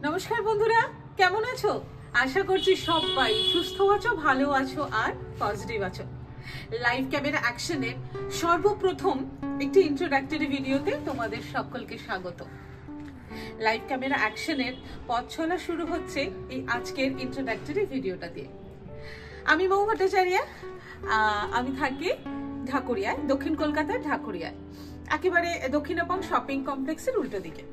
নমস্কার বন্ধুরা, কেমন আছো? আশা করছি সবাই সুস্থ আছো, ভালো আছো আর পজিটিভ আছো। লাইভ ক্যামেরা অ্যাকশনের সর্বপ্রথম একটি ইন্ট্রোডাক্টরি ভিডিওতে তোমাদের সকলকে স্বাগত। লাইভ ক্যামেরা অ্যাকশনের পথ চলা শুরু হচ্ছে এই আজকের ইন্ট্রোডাক্টরি ভিডিওটা দিয়ে। আমি মৌ ভট্টাচার্য, আমি থাকি ঢাকুরিয়ায়, দক্ষিণ কলকাতার ঢাকুরিয়ায়, একেবারে দক্ষিণাপন শপিং কমপ্লেক্সের উল্টো দিকে।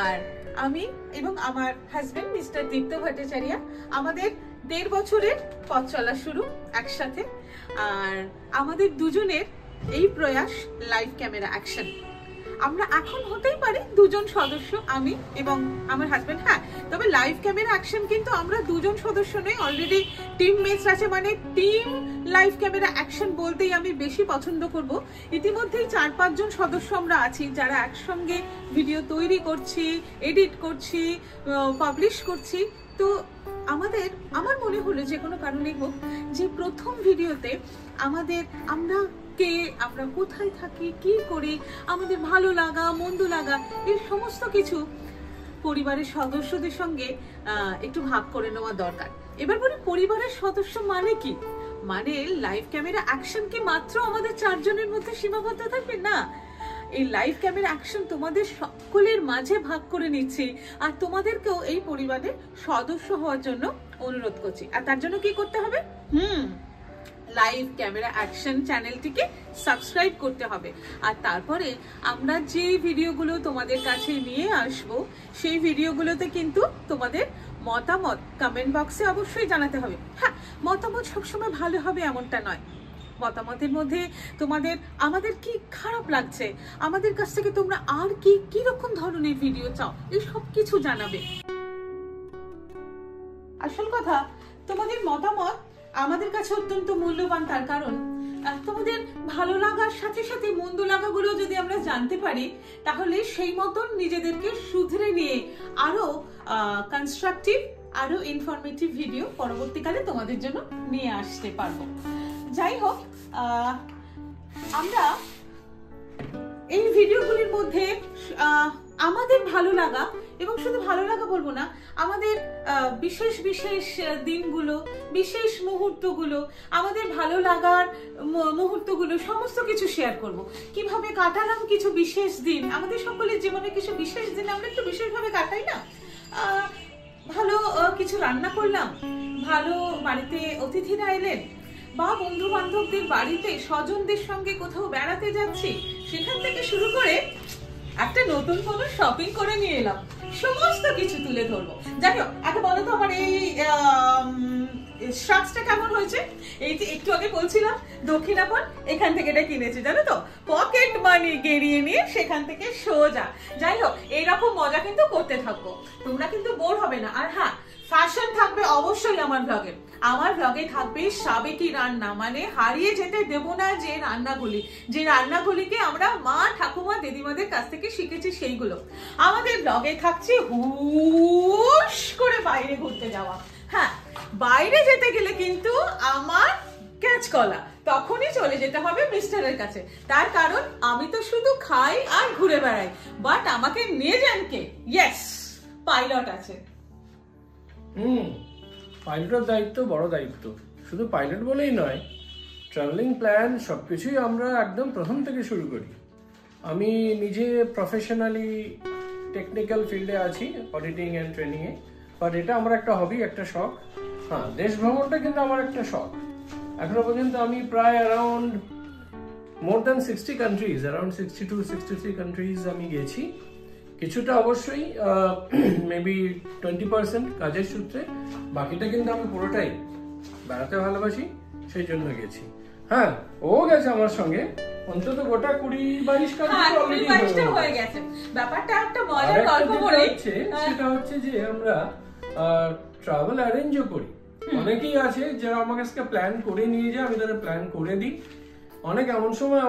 আর আমি এবং আমার হাজবেন্ড মিস্টার দীপ্ত ভট্টাচার্য, আমাদের 1.5 বছরের পথ চলা শুরু একসাথে। আর আমাদের দুজনের এই প্রয়াস লাইভ ক্যামেরা অ্যাকশন। আমরা এখন হতেই পারি দুজন সদস্য, আমি এবং আমার হাজবেন্ড, হ্যাঁ, তবে লাইভ ক্যামেরা অ্যাকশন কিন্তু আমরা দুজন সদস্য নই, অলরেডি টিম মেটস আছে, মানে টিম লাইভ ক্যামেরা অ্যাকশন বলতেই আমি বেশি পছন্দ করব। ইতিমধ্যেই 4-5 জন সদস্য আমরা আছি যারা একসঙ্গে ভিডিও তৈরি করছি, এডিট করছি, পাবলিশ করছি। তো আমার মনে হলো যে কোনো কারণেই হোক, যে প্রথম ভিডিওতে আমরা কে, আমরা কোথায় থাকি, কি করি, আমাদের ভালো লাগা মন্দ লাগা, এই সমস্ত কিছু পরিবারের সদস্যদের সঙ্গে একটু ভাগ করে নেওয়া দরকার। এবার বলি, পরিবারের সদস্য মানে কি? মানে লাইভ ক্যামেরা অ্যাকশন কি মাত্র আমাদের 4 জনের মধ্যে সীমাবদ্ধ থাকবে? না, এই লাইভ ক্যামেরা অ্যাকশন তোমাদের সকলের মাঝে ভাগ করে নিচ্ছি, আর তোমাদেরকেও এই পরিবারের সদস্য হওয়ার জন্য অনুরোধ করছি। আর তার জন্য কি করতে হবে? লাইভ ক্যামেরা অ্যাকশন চ্যানেলটিকে সাবস্ক্রাইব করতে হবে। আর তারপরে আমরা যে ভিডিওগুলো তোমাদের কাছে নিয়ে আসব, সেই ভিডিওগুলোতে কিন্তু তোমাদের মতামত কমেন্ট বক্সে অবশ্যই জানাতে হবে। হ্যাঁ, মতামত সবসময় ভালো হবে এমনটা নয়। মতামতের মধ্যে আমাদের কি খারাপ লাগছে, আমাদের কাছ থেকে তোমরা আর কি রকম ধরনের ভিডিও চাও, এই সব কিছু জানাবে। আসল কথা, তোমাদের মতামত আমাদের কাছে অত্যন্ত মূল্যবান, তার কারণ তোমাদের ভালো লাগার সাথে সাথে মন্দ লাগাগুলো যদি আমরা জানতে পারি, তাহলে সেই মতন নিজেদেরকে শুধরে নিয়ে আরো কনস্ট্রাকটিভ, আরো ইনফরমেটিভ ভিডিও পরবর্তীকালে তোমাদের জন্য নিয়ে আসতে পারবো। যাই হোক, আমরা এই ভিডিওগুলির মধ্যে আমাদের ভালো লাগা, এবং শুধু ভালো লাগা বলবো না, আমাদের বিশেষ বিশেষ দিনগুলো, বিশেষ মুহূর্তগুলো, আমাদের ভালো লাগার মুহূর্তগুলো সমস্ত কিছু শেয়ার করব। কিভাবে কাটালাম কিছু বিশেষ দিন, আমাদের সকলের জীবনে কিছু বিশেষ দিন আমরা একটু বিশেষভাবে কাটাই না? ভালো কিছু রান্না করলাম, ভালো বাড়িতে অতিথিরা এলেন, বা বন্ধু বান্ধবদের বাড়িতে স্বজনদের সঙ্গে কোথাও বেড়াতে যাচ্ছি, সেখান থেকে শুরু করে একটা নতুন কোনো শপিং করে নিয়ে এলাম, সমস্ত কিছু তুলে ধরবো। যাই হোক, আগে বলো তো আমার এই শার্টসটা কেমন হয়েছে? এই যে একটু আগে বলছিলাম দক্ষিণাপন, এখান থেকে এটা কিনেছি, জানো তো, পকেট মানি গেরিয়ে নিয়ে সেখান থেকে সোজা। যাই হোক, এইরকম মজা কিন্তু করতে থাকবো, তোমরা কিন্তু বোর হবে না। আর হ্যাঁ, ফ্যাশন থাকবে অবশ্যই আমার ব্লগে থাকবে সাবেকি রান্না, মানে হারিয়ে যেতে দেব না যে রান্নাগুলিকে আমরা মা, ঠাকুমা, দিদিমাদের কাছ থেকে শিখেছি, সেইগুলো আমাদের ব্লগে থাকছে। হুশ করে বাইরে ঘুরতে যাওয়া, হ্যাঁ, বাইরে যেতে গেলে কিন্তু আমার ক্যাচ কলা, তখনই চলে যেতে হবে মিস্টারের কাছে। তার কারণ আমি তো শুধু খাই আর ঘুরে বেড়াই, বাট আমাকে নিয়ে যান কে? ইয়েস, পাইলট আছে। পাইলটের দায়িত্ব বড় দায়িত্ব। শুধু পাইলট বলেই নয়, ট্রাভেলিং প্ল্যান সবকিছুই আমরা একদম প্রথম থেকে শুরু করি। আমি নিজে প্রফেশনালি টেকনিক্যাল ফিল্ডে আছি, অডিটিং অ্যান্ড ট্রেনিংয়ে, বাট এটা আমার একটা হবি, একটা শখ। হ্যাঁ, দেশ ভ্রমণটা কিন্তু আমার একটা শখ। এখনো পর্যন্ত আমি প্রায় around more than 60 countries, around 62-63 countries আমি গেছি। কিছুটা অবশ্যই মেবি 20% কাজের সূত্রে, বাকিটা কিন্তু আমি পুরোটাই বেড়াতে ভালোবাসি, সেই জন্য গেছি। হ্যাঁ, ও গেছে আমার সঙ্গে, অন্তত গোটা 20-22 কান্ট্রি হয়ে গেছে। ব্যাপারটা একটা মজার গল্প বলি, সেটা হচ্ছে যে আমরা ট্রাভেল অ্যারেঞ্জও করি। অনেকেই আছে যারা আমার কাছে প্ল্যান করে নিয়ে যায়, আমি তাদের প্ল্যান করে দিই। অনেক এমন সময়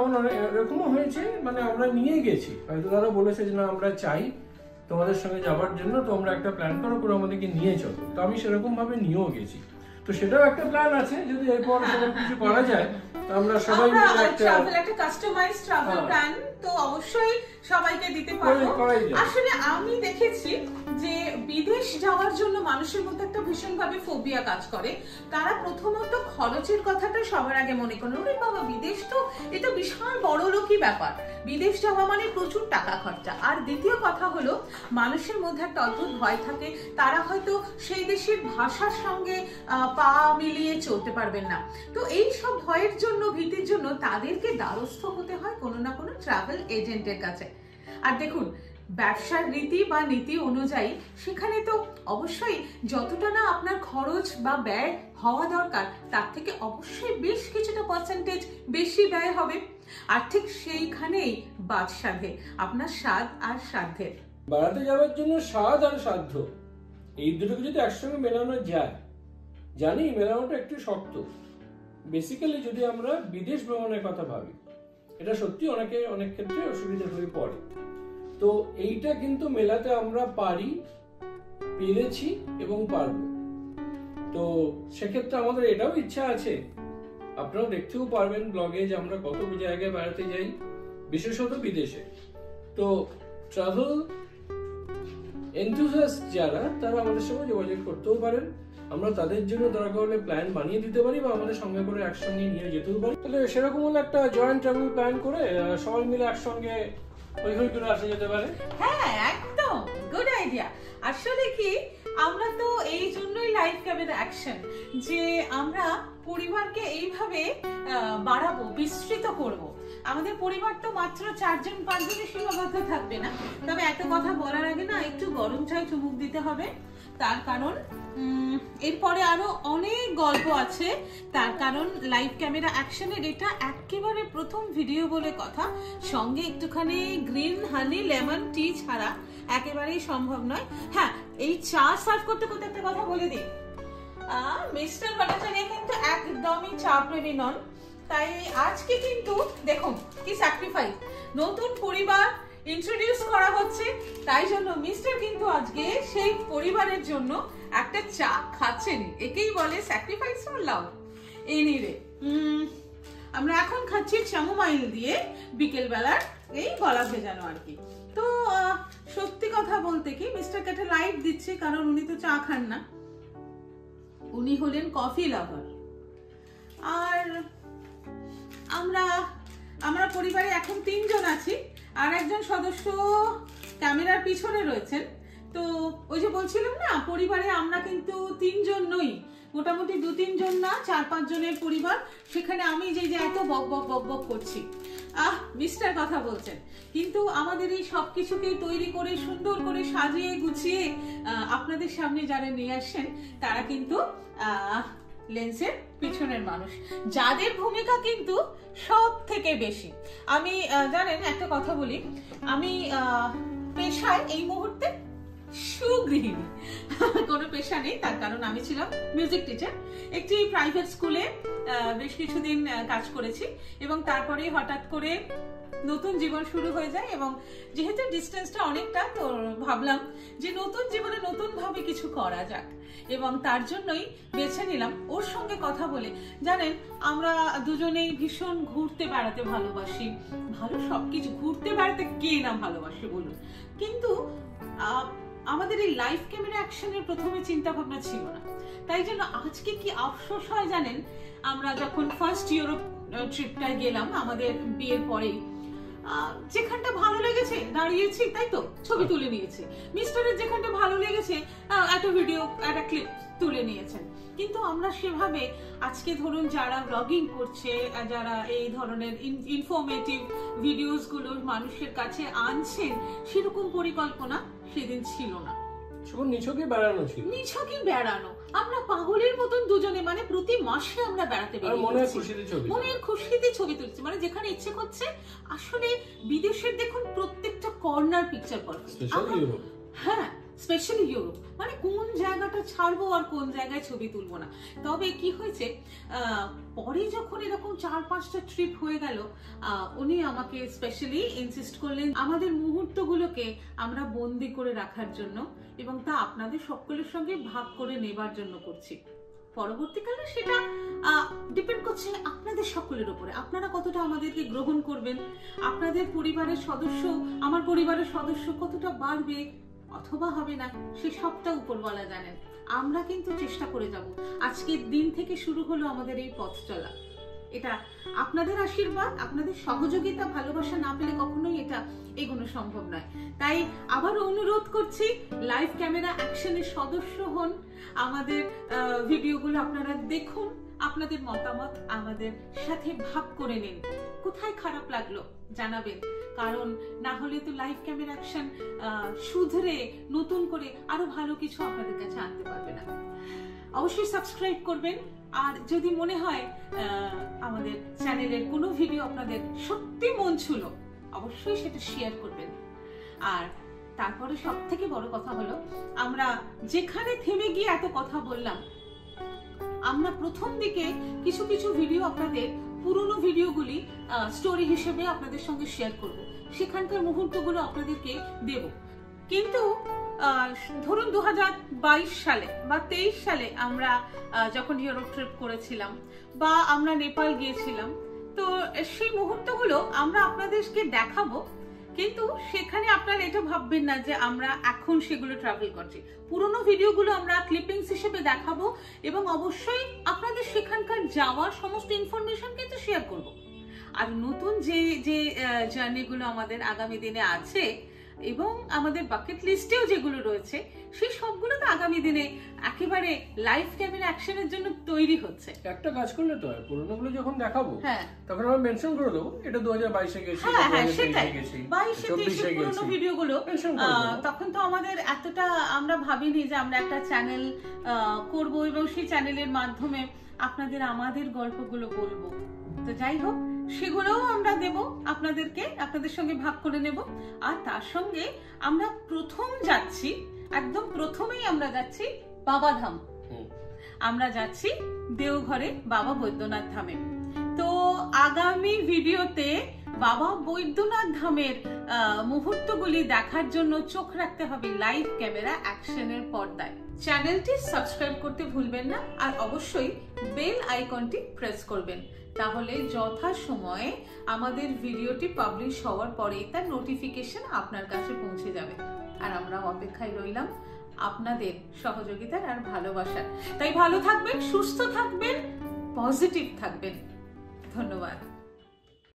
এরকমও হয়েছে, মানে আমরা নিয়ে গেছি, হয়তো তারা বলেছে যে না, আমরা চাই তোমাদের সঙ্গে যাওয়ার জন্য, তো আমরা একটা প্ল্যান করো, করে আমাদেরকে নিয়ে চলো। তো আমি সেরকম ভাবে নিয়েও গেছি। তো সেটাও একটা প্ল্যান আছে, যদি এরপর সেরকম কিছু করা যায় তো আমরা সবাই মিলে একটা কাস্টমাইজ ট্রাভেল প্ল্যান তো অবশ্যই সবাইকে দিতে পারবো। আসলে আমি দেখেছি যে বিদেশ যাওয়ার জন্য মানুষের মধ্যে একটা ভীষণভাবে ফোবিয়া কাজ করে। তারা প্রথমত খরচের কথাটা সবার আগে মনে করেন, ওরে বাবা বিদেশ তো এটা বিশাল বড় লোকই ব্যাপার, বিদেশ যাওয়া মানে প্রচুর টাকা খরচা। আর দ্বিতীয় কথা হলো মানুষের মধ্যে একটা অদ্ভুত ভয় থাকে, তারা হয়তো সেই দেশের ভাষার সঙ্গে পা মিলিয়ে চলতে পারবেন না। তো এই সব ভয়ের জন্য, ভীতির জন্য তাদেরকে দ্বারস্থ হতে হয় কোনো না কোনো ট্রাভেল এজেন্টের কাছে। আর দেখুন ব্যবসার রীতি বা নীতি অনুযায়ী সেখানে তো অবশ্যই যতটা না আপনার খরচ বা ব্যয় হওয়া দরকার তার থেকে অবশ্যই বেশ কিছুটা পার্সেন্টেজ বেশি ব্যয় হবে। আর ঠিক সেইখানেই বাদ সাধে আপনার স্বাদ আর সাধ্যের। বেড়াতে যাওয়ার জন্য স্বাদ আর সাধ্য এই দুটোকে যদি একসঙ্গে মেলানো যায়, জানি মেলানোটা একটু শক্ত। বেসিক্যালি যদি আমরা বিদেশ ভ্রমণের কথা ভাবি, এটা সত্যি অনেক ক্ষেত্রে অসুবিধা হয়ে পড়ে। তো এইটা কিন্তু মেলাতে আমরা পারি, পেরেছি এবং পারব। তো সেক্ষেত্রে আমাদের এটাও ইচ্ছা আছে, আপনারা দেখতেও পারবেন ব্লগে যে আমরা কত জায়গায় বেড়াতে যাই, বিশেষত বিদেশে। তো ট্রাভেল এনথুজিয়াস্ট যারা, তারা আমাদের সঙ্গে যোগাযোগ করতেও পারেন। আমরা তাদের জন্য দরকার হলে প্ল্যান বানিয়ে দিতে পারি বা আমাদের সঙ্গে করে একসঙ্গে নিয়ে যেতেও পারি। তাহলে সেরকম হলে একটা জয়েন্ট ট্রাভেল প্ল্যান করে সবাই মিলে একসঙ্গে হই হই করে আসা যেতে পারে। হ্যাঁ একদম গুড আইডিয়া। আসলে কি আমরা তো এই জন্যই লাইফ ক্যামেরা অ্যাকশন, যে আমরা পরিবারকে এইভাবে বাড়াবো, বিস্তৃত করব। আমাদের পরিবার তো মাত্র 4জন 5জনে সীমাবদ্ধ থাকবে না। তবে একটা কথা বলার আগে না একটু গরম চাই চুমুক দিতে হবে, তার কারণ এরপরে আরো অনেক গল্প আছে। তার কারণ লাইভ ক্যামেরা অ্যাকশনের এটা একেবারে প্রথম ভিডিও বলে কথা, সঙ্গে একটুখানি গ্রিন হানি লেমন টি ছাড়া একেবারেই সম্ভব নয়। হ্যাঁ, এই চা সার্ভ করতে করতে একটা কথা বলে দিই, মিস্টার ভট্টাচার্য কিন্তু একদমই চা প্রেমী নন। তাই আজকে কিন্তু দেখুন কি স্যাক্রিফাইস, নতুন পরিবার ইন্ট্রোডিউস করা হচ্ছে, তাই জন্য মিস্টার কিন্তু আজকে সেই পরিবারের জন্য একটা চা খাচ্ছেন। একেই বলে স্যাক্রিফাইস ফর লাভ। এনিরে আমরা এখন খাচ্ছি চ্যামোমাইল দিয়ে বিকেল বেলার এই গলা ভেজানো আর কি। তো সত্যি কথা বলতে কি মিস্টারকে একটা লাইট দিচ্ছে, কারণ উনি তো চা খান না, উনি হলেন কফি লাভার। আর আমরা পরিবারে এখন 3জন আছি, আর একজন সদস্য ক্যামেরার পিছনে রয়েছেন। তো ওই যে বলছিলাম না, পরিবারে আমরা কিন্তু 3জন নই, মোটামুটি 2-3 জন না 4-5 জনের পরিবার। সেখানে আমি যে এত বক বক বক বক করছি, মিস্টার কথা বলছেন, কিন্তু আমাদের এই সবকিছুকেই তৈরি করে সুন্দর করে সাজিয়ে গুছিয়ে আপনাদের সামনে যারা নিয়ে আসেন তারা কিন্তু লেন্সের পিছনের মানুষ, যাদের ভূমিকা কিন্তু সব থেকে বেশি। আমি জানেন একটা কথা বলি, আমি পেশায় এই মুহূর্তে সুগৃহিণী, কোনো পেশা নেই। তার কারণ আমি ছিলাম মিউজিক টিচার, একটি প্রাইভেট স্কুলে বেশ কিছুদিন কাজ করেছি, এবং তারপরে হঠাৎ করে নতুন জীবন শুরু হয়ে যায়। এবং যেহেতু ডিস্টেন্সটা অনেকটা, তো ভাবলাম যে নতুন জীবনে নতুন ভাবে কিছু করা যাক, এবং তার জন্যই বেছে নিলাম ওর সঙ্গে কথা বলে। জানেন আমরা দুজনেই ভীষণ ঘুরতে বেড়াতে ভালোবাসি, ভালো সবকিছু, ঘুরতে বেড়াতে কে না ভালোবাসে বলুন, কিন্তু আমাদের এই লাইভ ক্যামেরা অ্যাকশনের প্রথমে চিন্তা ভাবনা ছিল না। তাই জন্য আজকে কি আফসোস হয় জানেন, আমরা যখন ফার্স্ট ইউরোপ ট্রিপটায় গেলাম আমাদের বিয়ের পরেই, যেখানটা ভালো লেগেছে দাঁড়িয়েছি, তাই তো ছবি তুলে নিয়েছি। মিস্টারের যেখানটা ভালো লেগেছে একটা ভিডিও, একটা ক্লিপ তুলে নিয়েছেন। কিন্তু আমরা সেভাবে আজকে ধরুন যারা ব্লগিং করছে, যারা এই ধরনের ইনফরমেটিভ ভিডিওস গুলো মানুষের কাছে আনছেন, সেরকম পরিকল্পনা সেদিন ছিল না। নিছকই বেড়ানো ছিল, নিছকই বেড়ানো। আমরা পাগলের মতন দুজনে, মানে প্রতি মাসে আমরা বেড়াতে বেরিয়ে মনের খুশিতে ছবি তুলছি, মানে যেখানে ইচ্ছে করছে। আসলে বিদেশের দেখুন প্রত্যেকটা কর্নার পিকচার পারফেক্ট। হ্যাঁ, স্পেশালি ইউরোপ, মানে কোন জায়গাটা ছাড়বো আর কোন জায়গায় ছবি তুলবো না। তবে কি হয়েছে, পরে যখন এরকম 4-5টা ট্রিপ হয়ে গেল, উনি আমাকে স্পেশালি ইনসিস্ট করলেন আমাদের মুহূর্তগুলোকে আমরা বন্দি করে রাখার জন্য, এবং তা আপনাদের সকলের সঙ্গে ভাগ করে নেবার জন্য করছি। পরবর্তীকালে সেটা ডিপেন্ড করছে আপনাদের সকলের উপরে, আপনারা কতটা আমাদেরকে গ্রহণ করবেন, আপনাদের পরিবারের সদস্য, আমার পরিবারের সদস্য কতটা বাড়বে অথবা হবে না, সে সবটা উপরওয়ালা জানেন। আমরা কিন্তু চেষ্টা করে যাব। আজকের দিন থেকে শুরু হলো আমাদের এই পথ চলা। এটা আপনাদের আশীর্বাদ, আপনাদের সহযোগিতা, ভালোবাসা না পেলে কখনোই এটা এগোনো সম্ভব নয়। তাই আবারও অনুরোধ করছি, লাইভ ক্যামেরা অ্যাকশনের সদস্য হন, আমাদের ভিডিওগুলো আপনারা দেখুন, আপনাদের মতামত আমাদের সাথে ভাগ করে নিন, কোথায় খারাপ লাগলো জানাবেন, কারণ না হলে তো লাইভ ক্যামেরা অ্যাকশন শুধরে নতুন করে আরো ভালো কিছু আপনাদের কাছে আনতে পারবে না। অবশ্যই সাবস্ক্রাইব করবেন, আর যদি মনে হয় আমাদের চ্যানেলের কোনো ভিডিও আপনাদের সত্যি মন ছুঁলো, অবশ্যই সেটা শেয়ার করবেন। আর তারপরে সব থেকে বড় কথা হলো, আমরা যেখানে থেমে গিয়ে এত কথা বললাম, আমরা প্রথম দিকে কিছু কিছু ভিডিও আপনাদের পুরনো ভিডিওগুলি স্টোরি হিসেবে আপনাদের সঙ্গে শেয়ার করব, সেখানকার মুহূর্তগুলো আপনাদেরকে দেব। কিন্তু ধরুন 2022 সালে বা 23 সালে আমরা যখন ইউরোপ ট্রিপ করেছিলাম বা আমরা নেপাল গিয়েছিলাম, তো সেই মুহূর্তগুলো আমরা আপনাদেরকে দেখাবো, কিন্তু সেখানে আপনারা এটা ভাববেন না যে আমরা এখন সেগুলো ট্রাভেল করছি। পুরোনো ভিডিওগুলো আমরা ক্লিপিংস হিসেবে দেখাবো এবং অবশ্যই আপনাদের সেখানকার যাওয়ার সমস্ত ইনফরমেশন কিন্তু শেয়ার করব। আর নতুন যে যে জার্নিগুলো আমাদের আগামী দিনে আছে এবং আমাদের বাকেট লিস্টেও যেগুলো রয়েছে, সেই সবগুলো তো আগামী দিনে একেবারে লাইভ ক্যামেরা অ্যাকশনের জন্য তৈরি হচ্ছে। একটা কাজ করলে তো হয়, পুরোনোগুলো যখন দেখাবো তখন আমরা মেনশন করে দেবো এটা 2022 এ গেছি, 2023 এ গেছি, 22 এ পুরোনো ভিডিওগুলো। তখন তো আমাদের এতটা আমরা ভাবিনি যে আমরা একটা চ্যানেল করব এবং সেই চ্যানেলের মাধ্যমে আপনাদের আমাদের গল্পগুলো বলবো। তো যাই হোক, সেগুলোও আমরা দেব আপনাদেরকে, আপনাদের সঙ্গে ভাগ করে নেব। আর তার সঙ্গে আমরা প্রথম যাচ্ছি, একদম প্রথমেই আমরা যাচ্ছি বাবাধাম, আমরা যাচ্ছি দেওঘরে বাবা বৈদ্যনাথ ধামে। তো আগামী ভিডিওতে বাবা বৈদ্যনাথ ধামের মুহূর্তগুলি দেখার জন্য চোখ রাখতে হবে লাইভ ক্যামেরা অ্যাকশনের পর্দায়। চ্যানেলটি সাবস্ক্রাইব করতে ভুলবেন না, আর অবশ্যই বেল আইকনটি প্রেস করবেন, তাহলে যথাসময়ে আমাদের ভিডিওটি পাবলিশ হওয়ার পরেই তার নোটিফিকেশন আপনার কাছে পৌঁছে যাবে। আর আমরা অপেক্ষায় রইলাম আপনাদের সহযোগিতার আর ভালোবাসার। তাই ভালো থাকবেন, সুস্থ থাকবেন, পজিটিভ থাকবেন। ধন্যবাদ।